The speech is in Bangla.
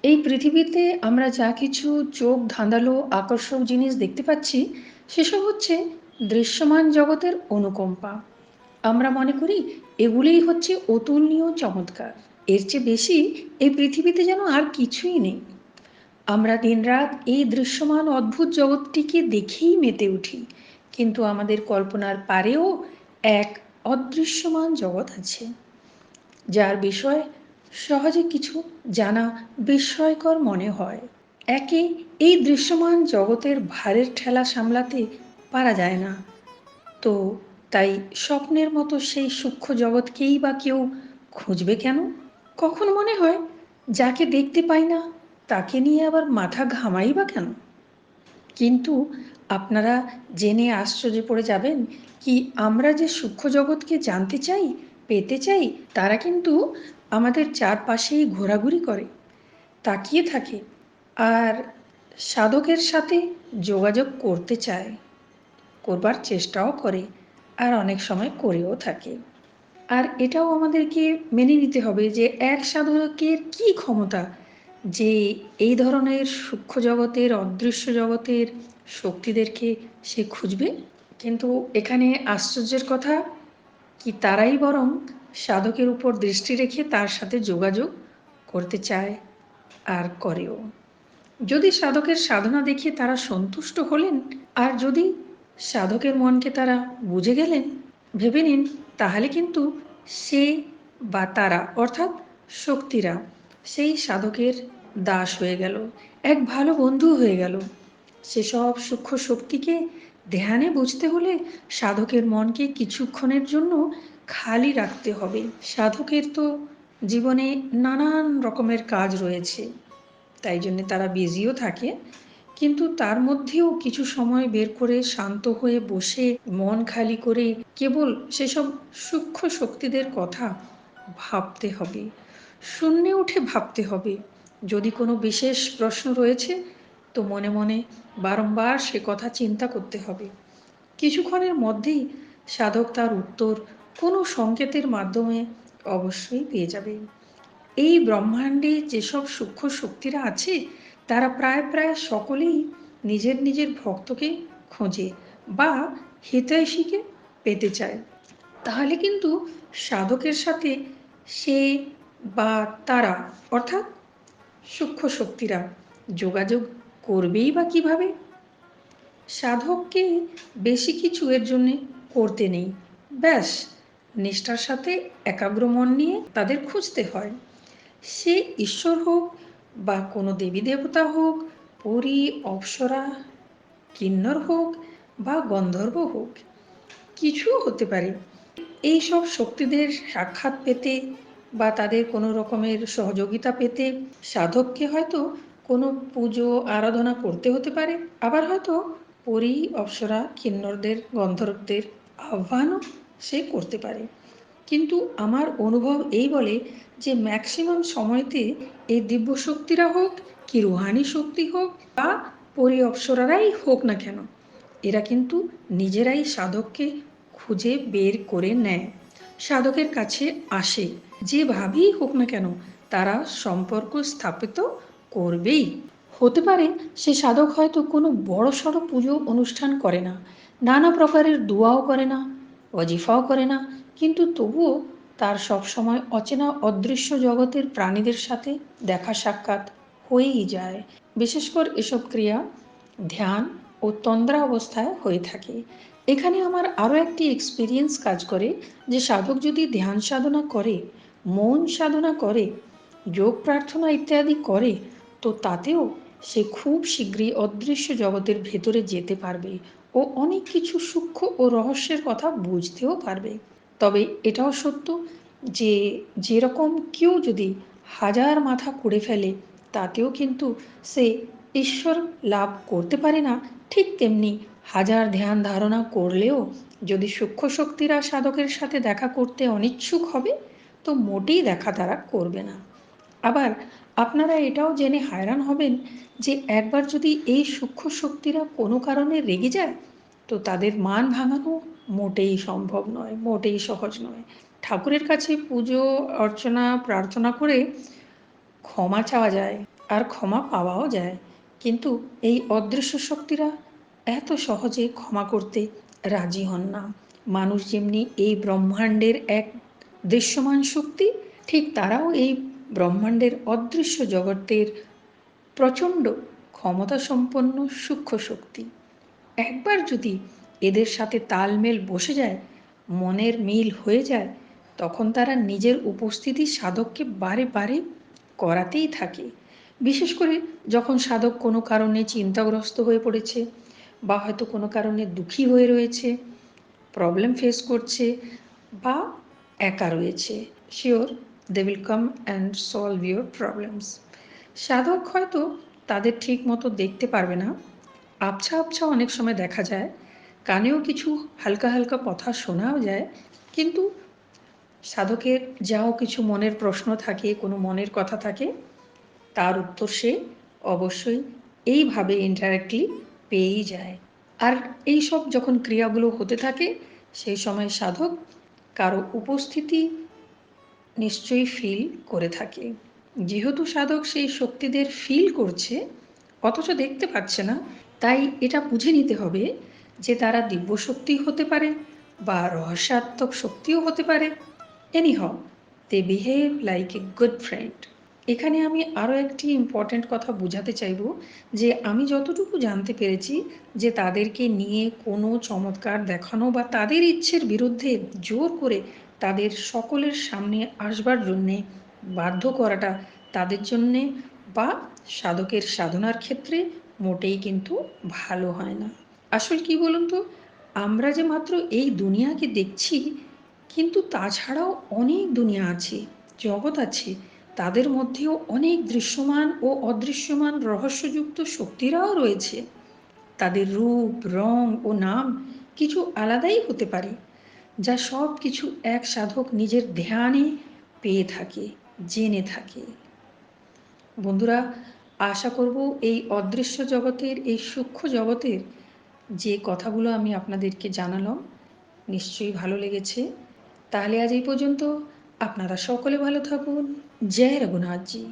এই পৃথিবীতে আমরা যা কিছু চোখ ধাঁধালো আকর্ষক জিনিস দেখতে পাচ্ছি, সেসব হচ্ছে দৃশ্যমান জগতের অনুকম্পা। আমরা মনে করি এগুলোই হচ্ছে অতুলনীয় চমৎকার। এর চেয়ে বেশি এই পৃথিবীতে যেন আর কিছুই নেই। আমরা দিনরাত এই দৃশ্যমান অদ্ভুত জগৎটিকে দেখেই মেতে উঠি, কিন্তু আমাদের কল্পনার পারেও এক অদৃশ্যমান জগৎ আছে, যার বিষয়ে সহজে কিছু জানা বিস্ময়কর মনে হয়। একে এই দৃশ্যমান জগতের ভারের ঠেলা সামলাতে পারা যায় না, তো তাই স্বপ্নের মতো সেই সূক্ষ্ম জগৎকেই বা কেউ খুঁজবে কেন? কখন মনে হয় যাকে দেখতে পাই না তাকে নিয়ে আবার মাথা ঘামাই বা কেন? কিন্তু আপনারা জেনে আশ্চর্য পড়ে যাবেন, কি আমরা যে সূক্ষ্ম জগৎকে জানতে চাই, পেতে চাই, তারা কিন্তু আমাদের চারপাশেই ঘোরাঘুরি করে, তাকিয়ে থাকে, আর সাধকের সাথে যোগাযোগ করতে চায়, করবার চেষ্টাও করে, আর অনেক সময় করেও থাকে। আর এটাও আমাদেরকে মেনে নিতে হবে যে এক সাধকের কী ক্ষমতা যে এই ধরনের সূক্ষ্ম জগতের, অদৃশ্য জগতের শক্তিদেরকে সে খুঁজবে। কিন্তু এখানে আশ্চর্যের কথা, কি তারাই বরং সাধকের উপর দৃষ্টি রেখে তার সাথে যোগাযোগ করতে চায়, আর করেও। যদি সাধকের সাধনা দেখে তারা সন্তুষ্ট হলেন, আর যদি সাধকের মনকে তারা বুঝে গেলেন, ভেবে নিন, তাহলে কিন্তু সে বা তারা অর্থাৎ শক্তিরা সেই সাধকের দাস হয়ে গেল, এক ভালো বন্ধু হয়ে গেল। সেসব সূক্ষ্ম শক্তিকে ধ্যানে বুঝতে হলে সাধকের মনকে কিছুক্ষণের জন্য খালি রাখতে হবে। সাধকের তো জীবনে নানান রকমের কাজ রয়েছে, তাই জন্যে তারা বিজিও থাকে, কিন্তু তার মধ্যেও কিছু সময় বের করে শান্ত হয়ে বসে মন খালি করে কেবল সেসব সূক্ষ্ম শক্তিদের কথা ভাবতে হবে, শূন্যে উঠে ভাবতে হবে। যদি কোনো বিশেষ প্রশ্ন রয়েছে, তো মনে মনে বারংবার সে কথা চিন্তা করতে হবে। কিছুক্ষণের মধ্যেই সাধক তার উত্তর কোনো সংকেতের মাধ্যমে অবশ্যই পেয়ে যাবে। এই ব্রহ্মাণ্ডে যেসব সূক্ষ্ম শক্তিরা আছে, তারা প্রায় প্রায় সকলেই নিজের নিজের ভক্তকে খোঁজে বা হিতৈষীকে পেতে চায়। তাহলে কিন্তু সাধকের সাথে সে বা তারা অর্থাৎ সূক্ষ্ম শক্তিরা যোগাযোগ করবেই বা কীভাবে? সাধককে বেশি কিছু এর জন্যে করতে নেই, ব্যাস নিষ্ঠার সাথে একাগ্র মন নিয়ে তাদের খুঁজতে হয়। সে ঈশ্বর হোক বা কোনো দেবী দেবতা হোক, পরী, অপ্সরা, কিন্নর হোক বা গন্ধর্ব হোক, কিছুও হতে পারে। এই সব শক্তিদের সাক্ষাৎ পেতে বা তাদের কোনো রকমের সহযোগিতা পেতে সাধককে হয়তো কোনো পুজো আরাধনা করতে হতে পারে, আবার হয়তো পরী, অপ্সরা, কিন্নরদের, গন্ধর্বদের আহ্বানও সে করতে পারে। কিন্তু আমার অনুভব এই বলে যে ম্যাক্সিমাম সময়তে এই দিব্য শক্তিরা হোক, কি রুহানি শক্তি হোক বা পরী অপ্সরারাই হোক না কেন, এরা কিন্তু নিজেরাই সাধককে খুঁজে বের করে নেয়, সাধকের কাছে আসে, যেভাবেই হোক না কেন তারা সম্পর্ক স্থাপিত করবেই। হতে পারে সে সাধক হয়তো কোনো বড় সড়ো পুজো অনুষ্ঠান করে না, নানা প্রকারের দোয়াও করে না, ওয়াজিফাও করে না, কিন্তু তবুও তার সবসময় অচেনা অদৃশ্য জগতের প্রাণীদের সাথে দেখা সাক্ষাৎ হয়েই যায়। বিশেষ করে এসব ক্রিয়া ধ্যান ও তন্দ্রা অবস্থায় হয়ে থাকে। এখানে আমার আরও একটি এক্সপিরিয়েন্স কাজ করে, যে সাধক যদি ধ্যান সাধনা করে, মৌন সাধনা করে, যোগ প্রার্থনা ইত্যাদি করে, তো তাতেও সে খুব শীঘ্রই অদৃশ্য জগতের ভেতরে যেতে পারবে ও অনেক কিছু সূক্ষ্ম ও রহস্যের কথা বুঝতেও পারবে। তবে এটাও সত্য যে যেরকম কেউ যদি হাজার মাথা কুড়ে ফেলে, তাতেও কিন্তু সে ঈশ্বর লাভ করতে পারে না। ঠিক তেমনি হাজার ধ্যান ধারণা করলেও যদি সূক্ষ্ম শক্তিরা সাধকের সাথে দেখা করতে অনিচ্ছুক হবে, তো মোটেই দেখা তারা করবে না। আবার আপনারা এটাও জেনে hayran হবেন যে একবার যদি এই সূক্ষ্ম শক্তিরা কোনো কারণে রেগে যায়, তো তাদের মান ভাঙানো মোটেই সম্ভব নয়, মোটেই সহজ নয়। ঠাকুরের কাছে পুজো অর্চনা প্রার্থনা করে ক্ষমা চাওয়া যায়, আর ক্ষমা পাওয়াও যায়। কিন্তু এই অদৃশ্য শক্তিরা এত সহজে ক্ষমা করতে রাজি হন না। মানুষ যেমনি এই ব্রহ্মাণ্ডের এক দৃশ্যমান শক্তি, ঠিক তারাও এই ব্রহ্মাণ্ডের অদৃশ্য জগতের প্রচণ্ড ক্ষমতাসম্পন্ন সূক্ষ্ম শক্তি। একবার যদি এদের সাথে তালমেল বসে যায়, মনের মিল হয়ে যায়, তখন তারা নিজের উপস্থিতি সাধককে বারে বারে করাতেই থাকে। বিশেষ করে যখন সাধক কোনো কারণে চিন্তাগ্রস্ত হয়ে পড়েছে, বা হয়তো কোনো কারণে দুঃখী হয়ে রয়েছে, প্রবলেম ফেস করছে, বা একা রয়েছে। Sure they will come and solve your problems. সাধক হয়তো তাদের ঠিক মতো দেখতে পারবে না, আবছা আবছা অনেক সময় দেখা যায়, কানেও কিছু হালকা হালকা কথা শোনাও যায়, কিন্তু সাধকের যাও কিছু মনের প্রশ্ন থাকে, কোনো মনের কথা থাকে, তার উত্তর সে অবশ্যই এইভাবে ইনডাইরেক্টলি পেয়েই যায়। আর এই সব যখন ক্রিয়াগুলো হতে থাকে, সেই সময় সাধক কারো উপস্থিতি নিশ্চয়ই ফিল করে থাকে। যেহেতু সাধক সেই শক্তিদের ফিল করছে অথচ দেখতে পাচ্ছে না, তাই এটা বুঝে নিতে হবে যে তারা দিব্য শক্তি হতে পারে বা রহস্যাত্মক শক্তিও হতে পারে। Anyhow, they behave like a good friend. এখানে আমি আরও একটি ইম্পর্ট্যান্ট কথা বোঝাতে চাইব, যে আমি যতটুকু জানতে পেরেছি, যে তাদেরকে নিয়ে কোনো চমৎকার দেখানো বা তাদের ইচ্ছের বিরুদ্ধে জোর করে তাদের সকলের সামনে আসবার জন্যে বাধ্য করাটা তাদের জন্যে বা সাধকের সাধনার ক্ষেত্রে মোটেই কিন্তু ভালো হয় না। আসল কি বলুন তো, আমরা যে মাত্র এই দুনিয়াকে দেখছি, কিন্তু তাছাড়াও অনেক দুনিয়া আছে, জগৎ আছে, তাদের মধ্যেও অনেক দৃশ্যমান ও অদৃশ্যমান রহস্যযুক্ত শক্তিরাও রয়েছে। তাদের রূপ, রং ও নাম কিছু আলাদাই হতে পারে, যা সব কিছু এক সাধক নিজের ধ্যানে পেয়ে থাকে, জেনে থাকে। বন্ধুরা, আশা করব এই অদৃশ্য জগতের, এই সূক্ষ্ম জগতের যে কথাগুলো আমি আপনাদেরকে জানালাম নিশ্চয়ই ভালো লেগেছে। তাহলে আজ এই পর্যন্ত। আপনারা সকলে ভালো থাকুন। জয় রঘুনাথজি।